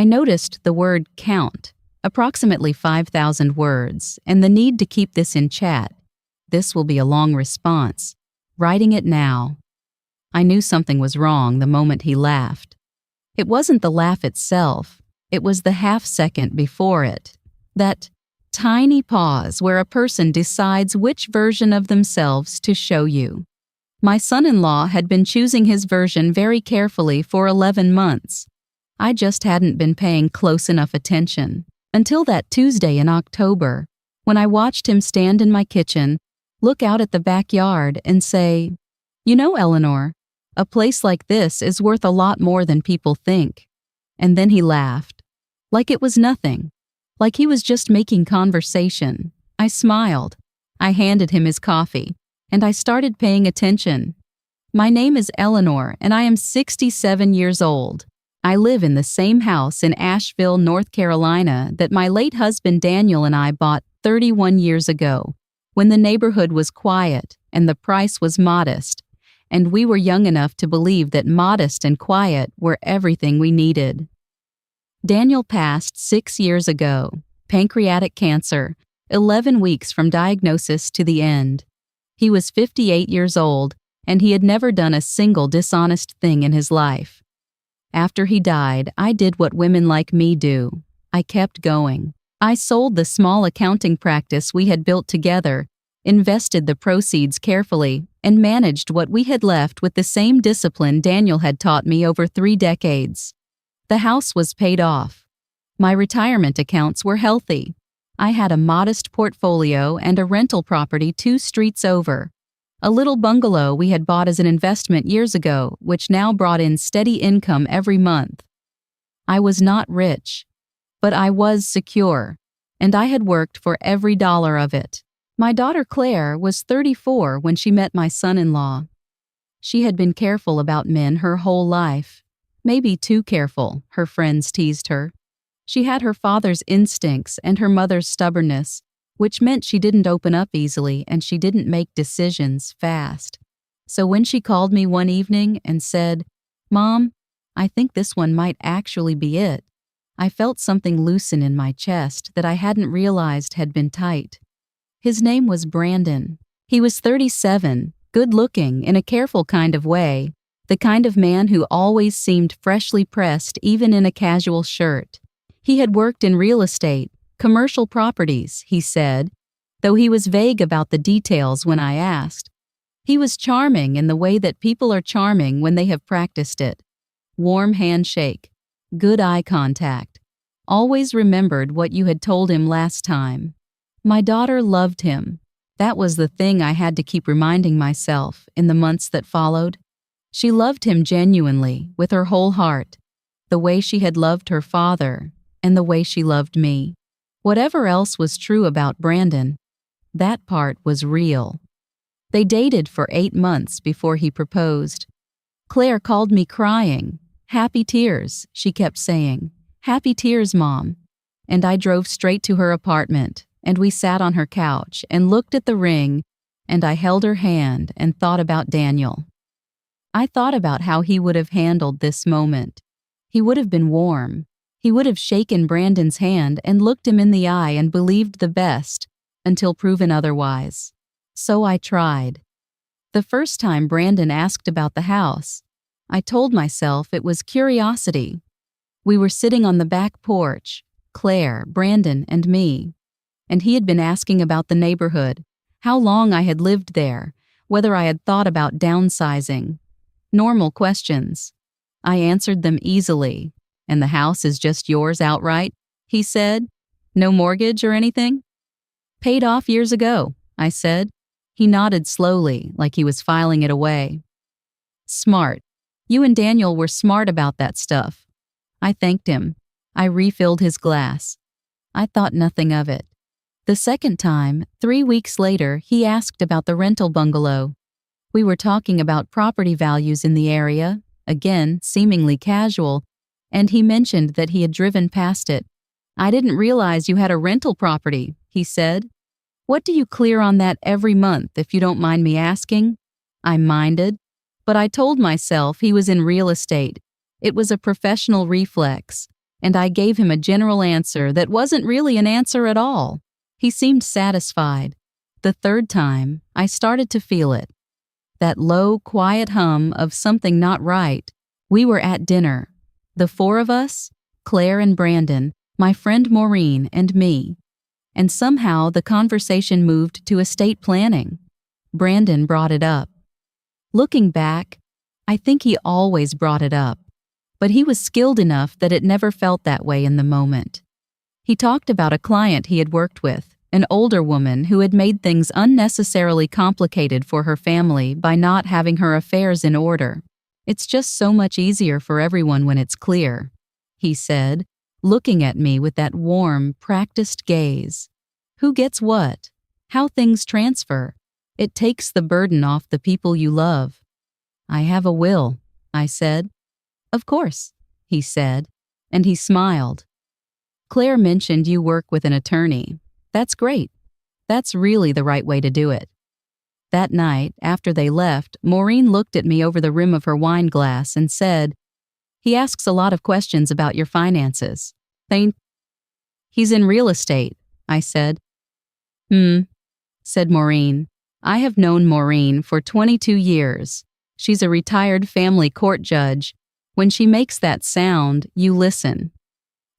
I noticed the word count, approximately 5,000 words, and the need to keep this in chat. This will be a long response. Writing it now. I knew something was wrong the moment he laughed. It wasn't the laugh itself, it was the half-second before it. That tiny pause where a person decides which version of themselves to show you. My son-in-law had been choosing his version very carefully for 11 months. I just hadn't been paying close enough attention until that Tuesday in October, when I watched him stand in my kitchen, look out at the backyard, and say, "You know, Eleanor, a place like this is worth a lot more than people think." And then he laughed, like it was nothing, like he was just making conversation. I smiled. I handed him his coffee, and I started paying attention. "My name is Eleanor, and I am 67 years old. I live in the same house in Asheville, North Carolina that my late husband Daniel and I bought 31 years ago, when the neighborhood was quiet and the price was modest, and we were young enough to believe that modest and quiet were everything we needed." Daniel passed 6 years ago, pancreatic cancer, 11 weeks from diagnosis to the end. He was 58 years old, and he had never done a single dishonest thing in his life. After he died, I did what women like me do. I kept going. I sold the small accounting practice we had built together, invested the proceeds carefully, and managed what we had left with the same discipline Daniel had taught me over 3 decades. The house was paid off. My retirement accounts were healthy. I had a modest portfolio and a rental property 2 streets over. A little bungalow we had bought as an investment years ago, which now brought in steady income every month. I was not rich, but I was secure, and I had worked for every dollar of it. My daughter Clare was 34 when she met my son-in-law. She had been careful about men her whole life. Maybe too careful, her friends teased her. She had her father's instincts and her mother's stubbornness, which meant she didn't open up easily and she didn't make decisions fast. So when she called me one evening and said, "Mom, I think this one might actually be it," I felt something loosen in my chest that I hadn't realized had been tight. His name was Brandon. He was 37, good-looking in a careful kind of way, the kind of man who always seemed freshly pressed even in a casual shirt. He had worked in real estate, commercial properties, he said, though he was vague about the details when I asked. He was charming in the way that people are charming when they have practiced it. Warm handshake, good eye contact, always remembered what you had told him last time. My daughter loved him. That was the thing I had to keep reminding myself in the months that followed. She loved him genuinely, with her whole heart, the way she had loved her father, and the way she loved me. Whatever else was true about Brandon, that part was real. They dated for 8 months before he proposed. Claire called me crying. "Happy tears," she kept saying. "Happy tears, Mom." And I drove straight to her apartment, and we sat on her couch and looked at the ring, and I held her hand and thought about Daniel. I thought about how he would have handled this moment. He would have been warm. He would have shaken Brandon's hand and looked him in the eye and believed the best, until proven otherwise. So I tried. The first time Brandon asked about the house, I told myself it was curiosity. We were sitting on the back porch, Claire, Brandon, and me, and he had been asking about the neighborhood, how long I had lived there, whether I had thought about downsizing. Normal questions. I answered them easily. "And the house is just yours outright?" he said. "No mortgage or anything?" "Paid off years ago," I said. He nodded slowly, like he was filing it away. "Smart. You and Daniel were smart about that stuff." I thanked him. I refilled his glass. I thought nothing of it. The second time, 3 weeks later, he asked about the rental bungalow. We were talking about property values in the area, again, seemingly casual, and he mentioned that he had driven past it. "I didn't realize you had a rental property," he said. "What do you clear on that every month, if you don't mind me asking?" I minded, but I told myself he was in real estate. It was a professional reflex. and I gave him a general answer that wasn't really an answer at all. He seemed satisfied. The third time, I started to feel it. That low, quiet hum of something not right. We were at dinner. The four of us, Claire and Brandon, my friend Maureen, and me. And somehow the conversation moved to estate planning. Brandon brought it up. Looking back, I think he always brought it up, but he was skilled enough that it never felt that way in the moment. He talked about a client he had worked with, an older woman who had made things unnecessarily complicated for her family by not having her affairs in order. "It's just so much easier for everyone when it's clear," he said, looking at me with that warm, practiced gaze. "Who gets what? How things transfer. It takes the burden off the people you love." "I have a will," I said. "Of course," he said, and he smiled. "Claire mentioned you work with an attorney. That's great. That's really the right way to do it." That night, after they left, Maureen looked at me over the rim of her wine glass and said, "He asks a lot of questions about your finances. He's in real estate," I said. Said Maureen. I have known Maureen for 22 years. She's a retired family court judge. When she makes that sound, you listen.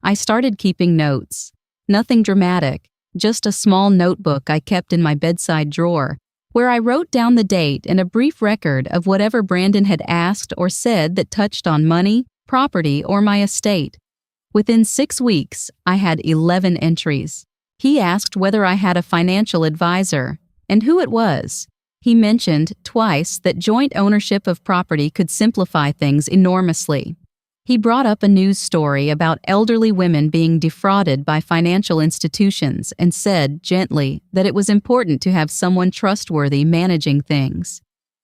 I started keeping notes. Nothing dramatic, just a small notebook I kept in my bedside drawer, where I wrote down the date and a brief record of whatever Brandon had asked or said that touched on money, property, or my estate. Within 6 weeks, I had 11 entries. He asked whether I had a financial advisor, and who it was. He mentioned twice that joint ownership of property could simplify things enormously. He brought up a news story about elderly women being defrauded by financial institutions and said, gently, that it was important to have someone trustworthy managing things.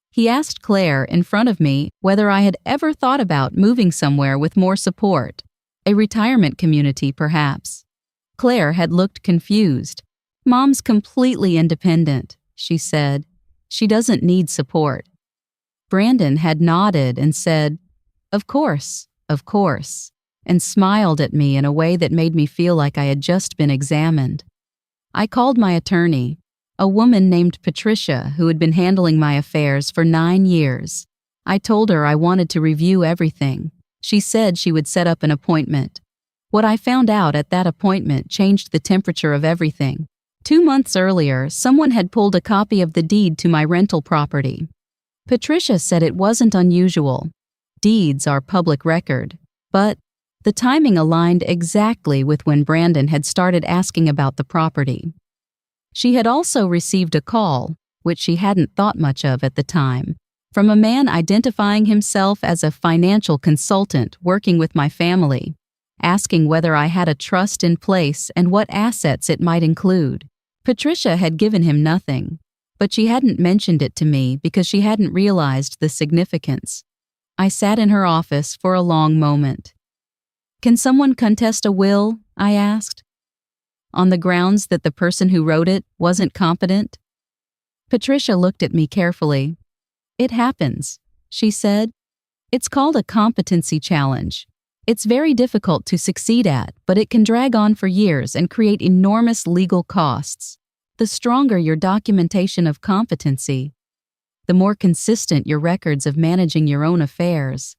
He asked Claire in front of me whether I had ever thought about moving somewhere with more support, a retirement community perhaps. Claire had looked confused. "Mom's completely independent," she said. "She doesn't need support." Brandon had nodded and said, of course," and smiled at me in a way that made me feel like I had just been examined. I called my attorney, a woman named Patricia who had been handling my affairs for 9 years. I told her I wanted to review everything. She said she would set up an appointment. What I found out at that appointment changed the temperature of everything. 2 months earlier, someone had pulled a copy of the deed to my rental property. Patricia said it wasn't unusual. Deeds are public record. But the timing aligned exactly with when Brandon had started asking about the property. She had also received a call, which she hadn't thought much of at the time, from a man identifying himself as a financial consultant working with my family, asking whether I had a trust in place and what assets it might include. Patricia had given him nothing, but she hadn't mentioned it to me because she hadn't realized the significance. I sat in her office for a long moment. "Can someone contest a will?" I asked. "On the grounds that the person who wrote it wasn't competent?" Patricia looked at me carefully. "It happens," she said. "It's called a competency challenge. It's very difficult to succeed at, but it can drag on for years and create enormous legal costs. The stronger your documentation of competency, the more consistent your records of managing your own affairs,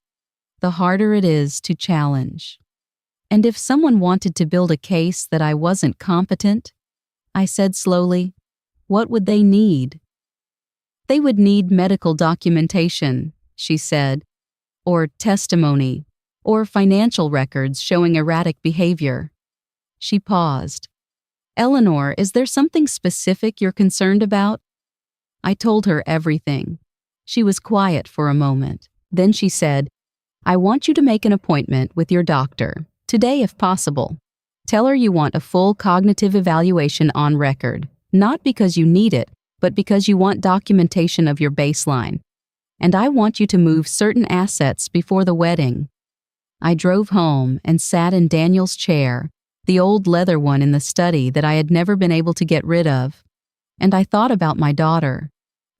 the harder it is to challenge. And if someone wanted to build a case that I wasn't competent," I said slowly, "what would they need?" "They would need medical documentation," she said, "or testimony, or financial records showing erratic behavior." She paused. "Eleanor, is there something specific you're concerned about?" I told her everything. She was quiet for a moment. Then she said, "I want you to make an appointment with your doctor, today if possible. Tell her you want a full cognitive evaluation on record, not because you need it, but because you want documentation of your baseline. And I want you to move certain assets before the wedding." I drove home and sat in Daniel's chair, the old leather one in the study that I had never been able to get rid of. And I thought about my daughter,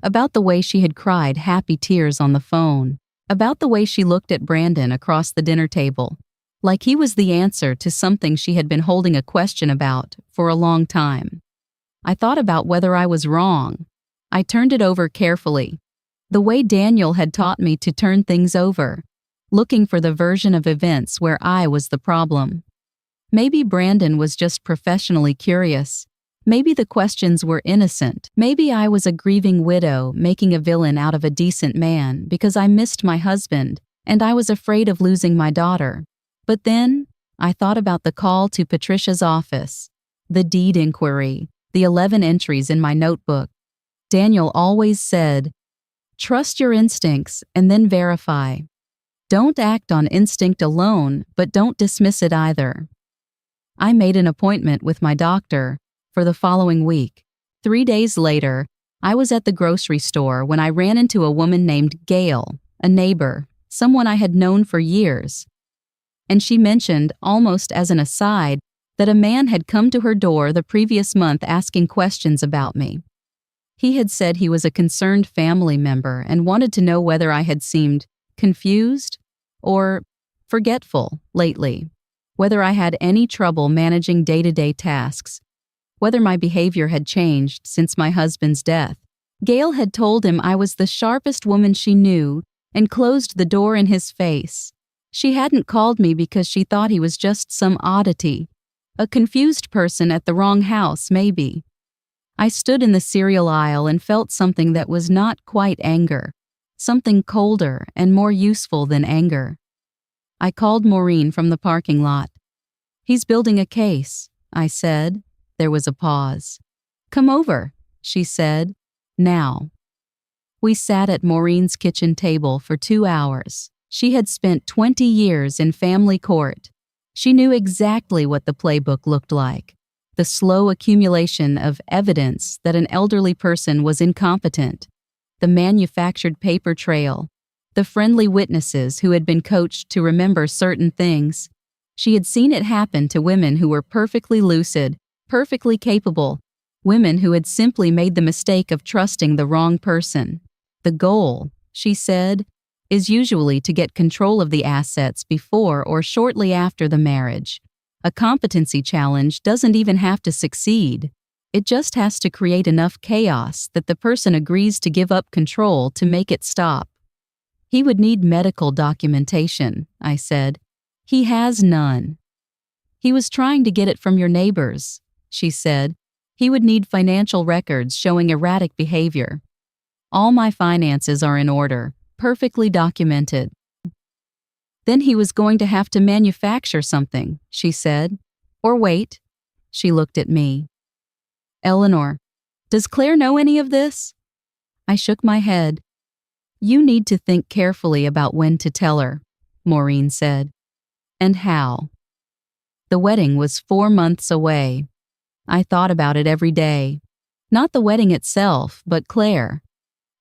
about the way she had cried happy tears on the phone, about the way she looked at Brandon across the dinner table, like he was the answer to something she had been holding a question about for a long time. I thought about whether I was wrong. I turned it over carefully, the way Daniel had taught me to turn things over, looking for the version of events where I was the problem. Maybe Brandon was just professionally curious. Maybe the questions were innocent. Maybe I was a grieving widow making a villain out of a decent man because I missed my husband and I was afraid of losing my daughter. But then, I thought about the call to Patricia's office, the deed inquiry, the 11 entries in my notebook. Daniel always said, "Trust your instincts and then verify. Don't act on instinct alone, but don't dismiss it either." I made an appointment with my doctor for the following week. 3 days later, I was at the grocery store when I ran into a woman named Gail, a neighbor, someone I had known for years. And she mentioned, almost as an aside, that a man had come to her door the previous month asking questions about me. He had said he was a concerned family member and wanted to know whether I had seemed confused or forgetful lately, whether I had any trouble managing day-to-day tasks, whether my behavior had changed since my husband's death. Gail had told him I was the sharpest woman she knew and closed the door in his face. She hadn't called me because she thought he was just some oddity, a confused person at the wrong house, maybe. I stood in the cereal aisle and felt something that was not quite anger, something colder and more useful than anger. I called Maureen from the parking lot. "He's building a case," I said. There was a pause. "Come over," she said. "Now." We sat at Maureen's kitchen table for 2 hours. She had spent 20 years in family court. She knew exactly what the playbook looked like. The slow accumulation of evidence that an elderly person was incompetent, the manufactured paper trail, the friendly witnesses who had been coached to remember certain things. She had seen it happen to women who were perfectly lucid, perfectly capable, women who had simply made the mistake of trusting the wrong person. The goal, she said, is usually to get control of the assets before or shortly after the marriage. A competency challenge doesn't even have to succeed. It just has to create enough chaos that the person agrees to give up control to make it stop. "He would need medical documentation," I said. "He has none." "He was trying to get it from your neighbors," she said. "He would need financial records showing erratic behavior." "All my finances are in order, perfectly documented." "Then he was going to have to manufacture something," she said. "Or wait." She looked at me. "Eleanor, does Claire know any of this?" I shook my head. "You need to think carefully about when to tell her," Maureen said. "And how." The wedding was 4 months away. I thought about it every day. Not the wedding itself, but Claire.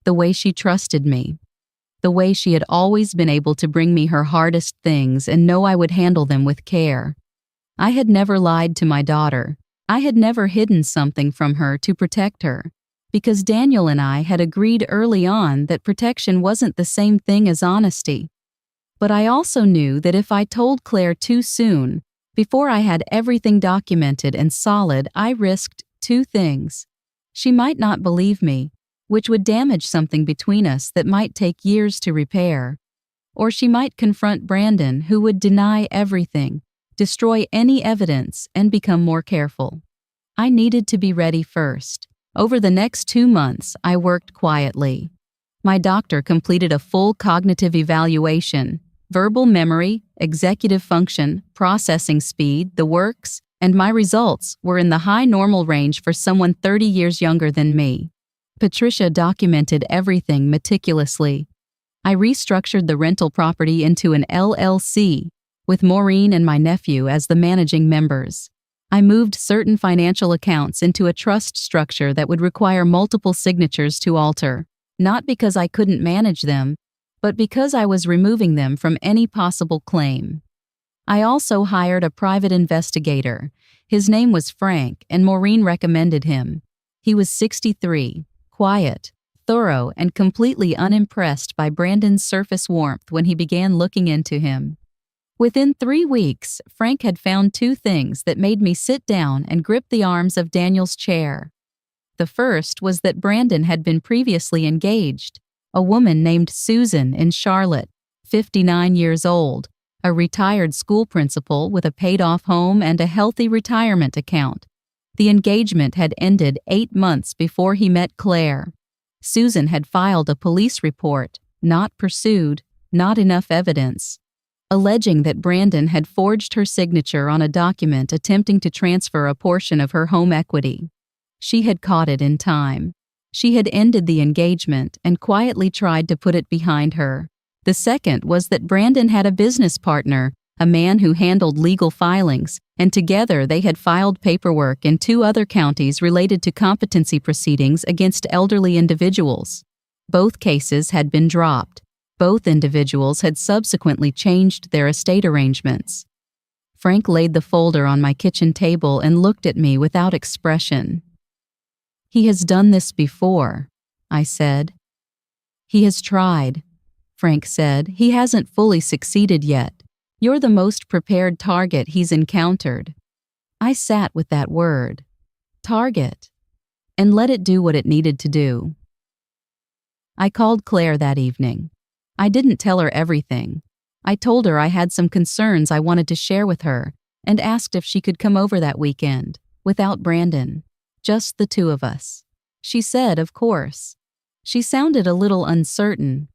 The way she trusted me. The way she had always been able to bring me her hardest things and know I would handle them with care. I had never lied to my daughter. I had never hidden something from her to protect her, because Daniel and I had agreed early on that protection wasn't the same thing as honesty. But I also knew that if I told Claire too soon, before I had everything documented and solid, I risked 2 things. She might not believe me, which would damage something between us that might take years to repair. Or she might confront Brandon, who would deny everything, destroy any evidence, and become more careful. I needed to be ready first. Over the next 2 months, I worked quietly. My doctor completed a full cognitive evaluation, verbal memory, executive function, processing speed, the works, and my results were in the high normal range for someone 30 years younger than me. Patricia documented everything meticulously. I restructured the rental property into an LLC, with Maureen and my nephew as the managing members. I moved certain financial accounts into a trust structure that would require multiple signatures to alter, not because I couldn't manage them, but because I was removing them from any possible claim. I also hired a private investigator. His name was Frank, and Maureen recommended him. He was 63. Quiet, thorough, and completely unimpressed by Brandon's surface warmth when he began looking into him. Within 3 weeks, Frank had found 2 things that made me sit down and grip the arms of Daniel's chair. The first was that Brandon had been previously engaged, a woman named Susan in Charlotte, 59 years old, a retired school principal with a paid-off home and a healthy retirement account. The engagement had ended 8 months before he met Clare. Susan had filed a police report, not pursued, not enough evidence, alleging that Brandon had forged her signature on a document attempting to transfer a portion of her home equity. She had caught it in time. She had ended the engagement and quietly tried to put it behind her. The second was that Brandon had a business partner, a man who handled legal filings, and together they had filed paperwork in 2 other counties related to competency proceedings against elderly individuals. Both cases had been dropped. Both individuals had subsequently changed their estate arrangements. Frank laid the folder on my kitchen table and looked at me without expression. "He has done this before," I said. "He has tried," Frank said. "He hasn't fully succeeded yet. You're the most prepared target he's encountered." I sat with that word, target, and let it do what it needed to do. I called Claire that evening. I didn't tell her everything. I told her I had some concerns I wanted to share with her and asked if she could come over that weekend, without Brandon, just the 2 of us. She said, of course. She sounded a little uncertain,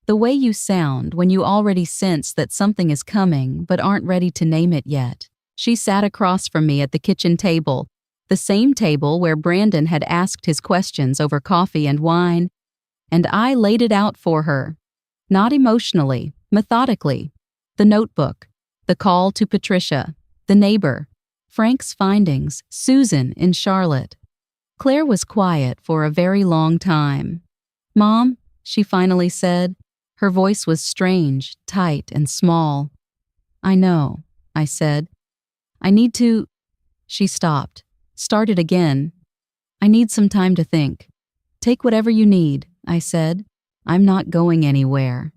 the way you sound when you already sense that something is coming but aren't ready to name it yet. She sat across from me at the kitchen table, the same table where Brandon had asked his questions over coffee and wine, and I laid it out for her. Not emotionally, methodically. The notebook, the call to Patricia, the neighbor, Frank's findings, Susan in Charlotte. Claire was quiet for a very long time. "Mom," she finally said. Her voice was strange, tight, and small. "I know," I said. "I need to—" She stopped, started again. "I need some time to think." "Take whatever you need," I said. "I'm not going anywhere."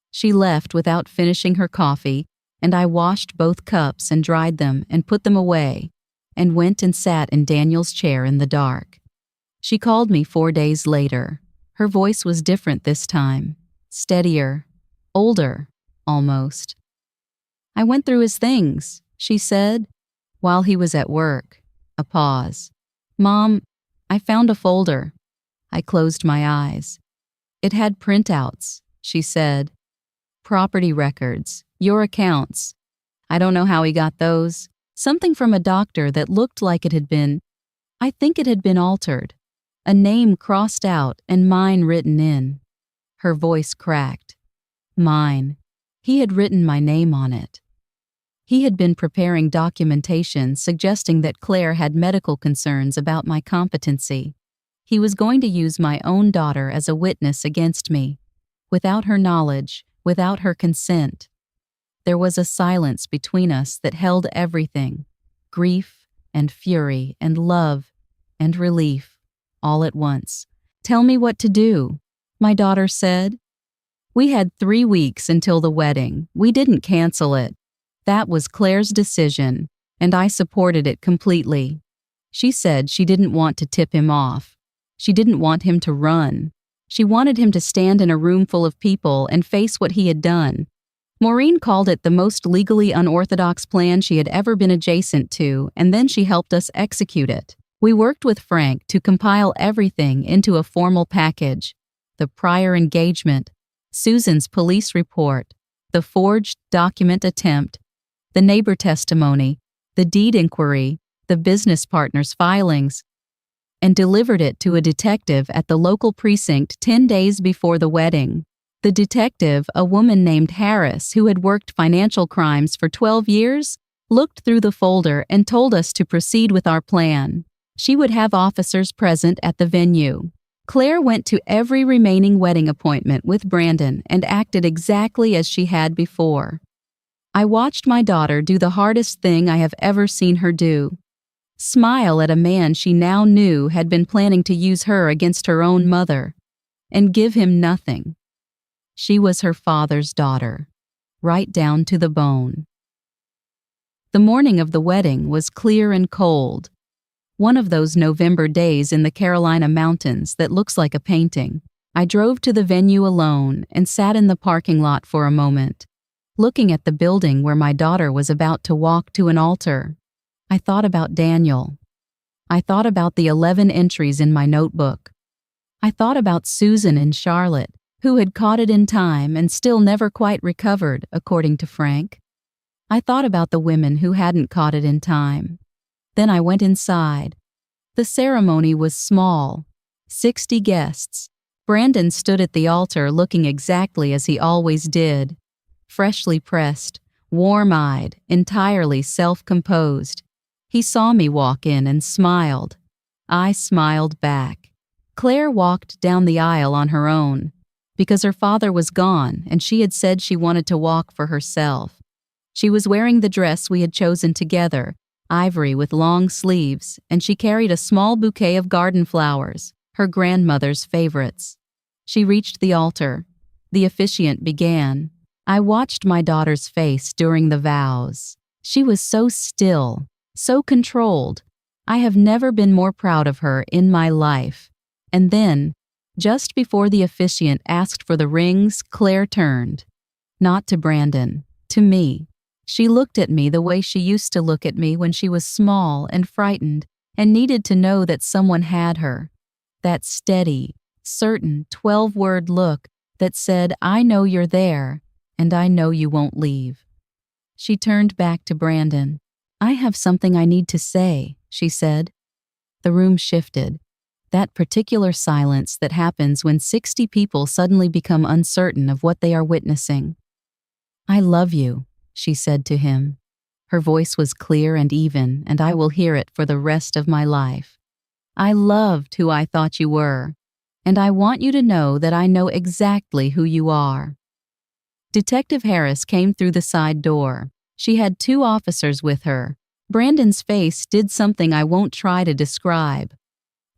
She left without finishing her coffee, and I washed both cups and dried them and put them away, and went and sat in Daniel's chair in the dark. She called me 4 days later. Her voice was different this time, steadier, older, almost. "I went through his things," she said, while he was at work. A pause. "Mom, I found a folder." I closed my eyes. "It had printouts," she said. "Property records, your accounts. I don't know how he got those. Something from a doctor that looked like I think it had been altered. A name crossed out and mine written in." Her voice cracked. "Mine." He had written my name on it. He had been preparing documentation suggesting that Claire had medical concerns about my competency. He was going to use my own daughter as a witness against me, without her knowledge, without her consent. There was a silence between us that held everything, grief and fury and love and relief, all at once. "Tell me what to do," my daughter said. "We had 3 weeks until the wedding. We didn't cancel it. That was Claire's decision, and I supported it completely. She said she didn't want to tip him off. She didn't want him to run. She wanted him to stand in a room full of people and face what he had done. Maureen called it the most legally unorthodox plan she had ever been adjacent to, and then she helped us execute it. We worked with Frank to compile everything into a formal package: the prior engagement, Susan's police report, the forged document attempt, the neighbor testimony, the deed inquiry, the business partner's filings, and delivered it to a detective at the local precinct 10 days before the wedding. The detective, a woman named Harris who had worked financial crimes for 12 years, looked through the folder and told us to proceed with our plan. She would have officers present at the venue. Claire went to every remaining wedding appointment with Brandon and acted exactly as she had before. I watched my daughter do the hardest thing I have ever seen her do: smile at a man she now knew had been planning to use her against her own mother, and give him nothing. She was her father's daughter. right down to the bone. The morning of the wedding was clear and cold, one of those November days in the Carolina mountains that looks like a painting. I drove to the venue alone and sat in the parking lot for a moment, looking at the building where my daughter was about to walk to an altar. I thought about Daniel. I thought about the 11 entries in my notebook. I thought about Susan and Charlotte, who had caught it in time and still never quite recovered, according to Frank. I thought about the women who hadn't caught it in time. Then I went inside. The ceremony was small, 60 guests. Brandon stood at the altar looking exactly as he always did, freshly pressed, warm-eyed, entirely self-composed. He saw me walk in and smiled. I smiled back. Claire walked down the aisle on her own, because her father was gone and she had said she wanted to walk for herself. She was wearing the dress we had chosen together, ivory with long sleeves, and she carried a small bouquet of garden flowers, her grandmother's favorites. She reached the altar. The officiant began. I watched my daughter's face during the vows. She was so still, so controlled. I have never been more proud of her in my life. And then, just before the officiant asked for the rings, Claire turned. Not to Brandon, to me. She looked at me the way she used to look at me when she was small and frightened and needed to know that someone had her. That steady, certain 12-word look that said, I know you're there, and I know you won't leave. She turned back to Brandon. I have something I need to say, she said. The room shifted. That particular silence that happens when 60 people suddenly become uncertain of what they are witnessing. I love you, she said to him. Her voice was clear and even, and I will hear it for the rest of my life. I loved who I thought you were, and I want you to know that I know exactly who you are. Detective Harris came through the side door. She had 2 officers with her. Brandon's face did something I won't try to describe.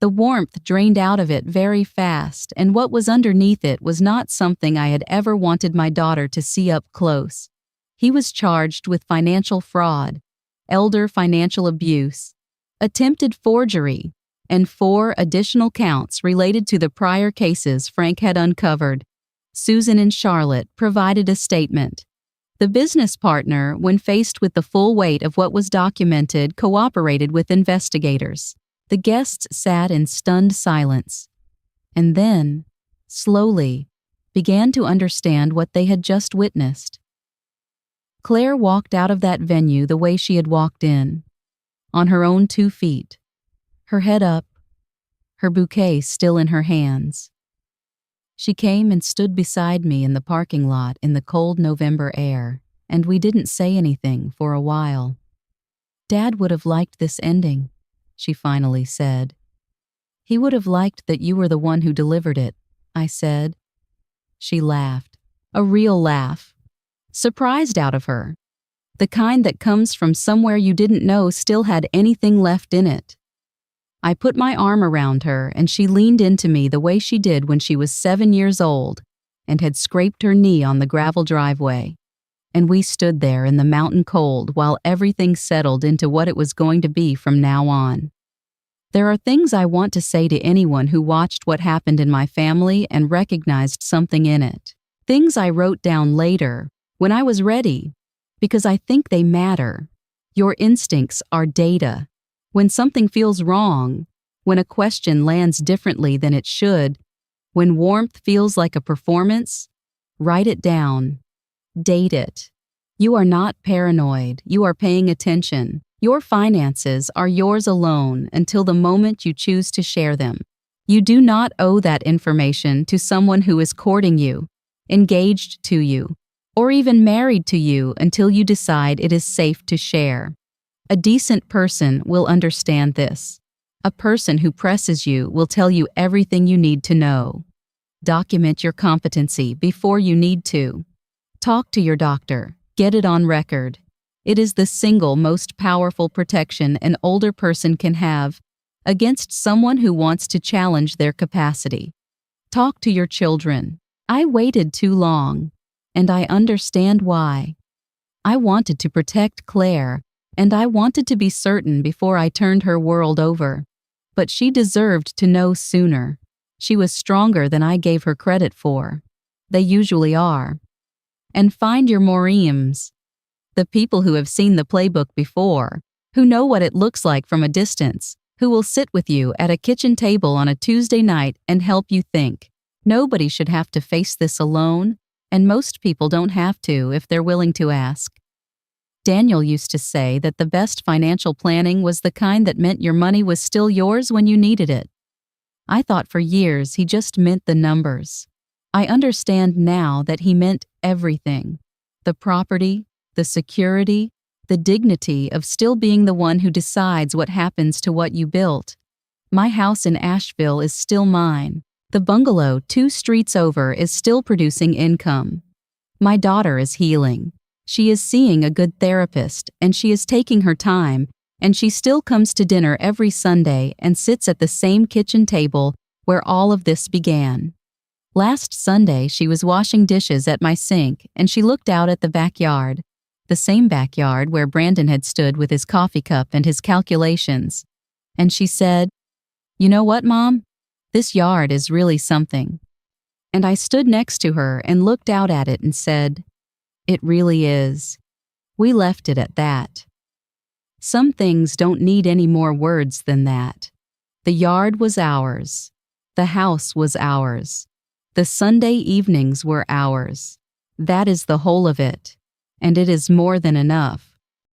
The warmth drained out of it very fast, and what was underneath it was not something I had ever wanted my daughter to see up close. He was charged with financial fraud, elder financial abuse, attempted forgery, and 4 additional counts related to the prior cases Frank had uncovered. Susan and Charlotte provided a statement. The business partner, when faced with the full weight of what was documented, cooperated with investigators. The guests sat in stunned silence, and then, slowly, began to understand what they had just witnessed. Claire walked out of that venue the way she had walked in, on her own 2 feet, her head up, her bouquet still in her hands. She came and stood beside me in the parking lot in the cold November air, and we didn't say anything for a while. Dad would have liked this ending, she finally said. He would have liked that you were the one who delivered it, I said. She laughed, a real laugh, surprised out of her, the kind that comes from somewhere you didn't know still had anything left in it. I put my arm around her and she leaned into me the way she did when she was 7 years old and had scraped her knee on the gravel driveway. And we stood there in the mountain cold while everything settled into what it was going to be from now on. There are things I want to say to anyone who watched what happened in my family and recognized something in it. Things I wrote down later, when I was ready, because I think they matter. Your instincts are data. When something feels wrong, when a question lands differently than it should, when warmth feels like a performance, write it down. Date it. You are not paranoid. You are paying attention. Your finances are yours alone until the moment you choose to share them. You do not owe that information to someone who is courting you, engaged to you, or even married to you until you decide it is safe to share. A decent person will understand this. A person who presses you will tell you everything you need to know. Document your competency before you need to. Talk to your doctor. Get it on record. It is the single most powerful protection an older person can have against someone who wants to challenge their capacity. Talk to your children. I waited too long. and I understand why. I wanted to protect Claire, and I wanted to be certain before I turned her world over. But she deserved to know sooner. She was stronger than I gave her credit for. They usually are. And find your Morims. The people who have seen the playbook before, who know what it looks like from a distance, who will sit with you at a kitchen table on a Tuesday night and help you think. Nobody should have to face this alone, and most people don't have to if they're willing to ask. Daniel used to say that the best financial planning was the kind that meant your money was still yours when you needed it. I thought for years he just meant the numbers. I understand now that he meant everything. The property, the security, the dignity of still being the one who decides what happens to what you built. My house in Asheville is still mine. The bungalow 2 streets over is still producing income. My daughter is healing. She is seeing a good therapist, and she is taking her time, and she still comes to dinner every Sunday and sits at the same kitchen table where all of this began. Last Sunday, she was washing dishes at my sink, and she looked out at the backyard, the same backyard where Brandon had stood with his coffee cup and his calculations. And she said, "You know what, Mom? This yard is really something." And I stood next to her and looked out at it and said, "It really is." We left it at that. Some things don't need any more words than that. The yard was ours. The house was ours. The Sunday evenings were ours. That is the whole of it. And it is more than enough.